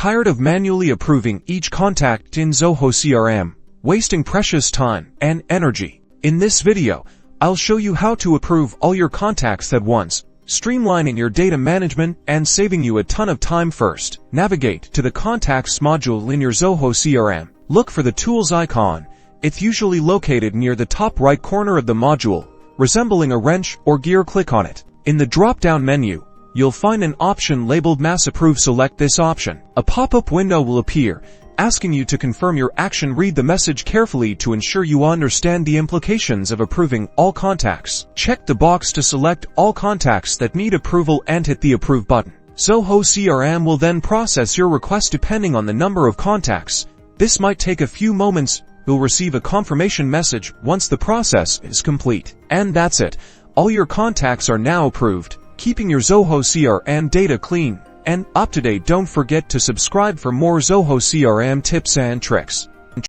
Tired of manually approving each contact in Zoho CRM, wasting precious time and energy? In this video, I'll show you how to approve all your contacts at once, streamlining your data management and saving you a ton of time. First, navigate to the Contacts module in your Zoho CRM. Look for the Tools icon. It's usually located near the top right corner of the module, resembling a wrench or gear. Click on it. In the drop-down menu, you'll find an option labeled Mass Approve. Select this option. A pop-up window will appear, asking you to confirm your action. Read the message carefully to ensure you understand the implications of approving all contacts. Check the box to select all contacts that need approval and hit the Approve button. Zoho CRM will then process your request depending on the number of contacts. This might take a few moments. You'll receive a confirmation message once the process is complete. And that's it. All your contacts are now approved, keeping your Zoho CRM data clean and up to date. Don't forget to subscribe for more Zoho CRM tips and tricks.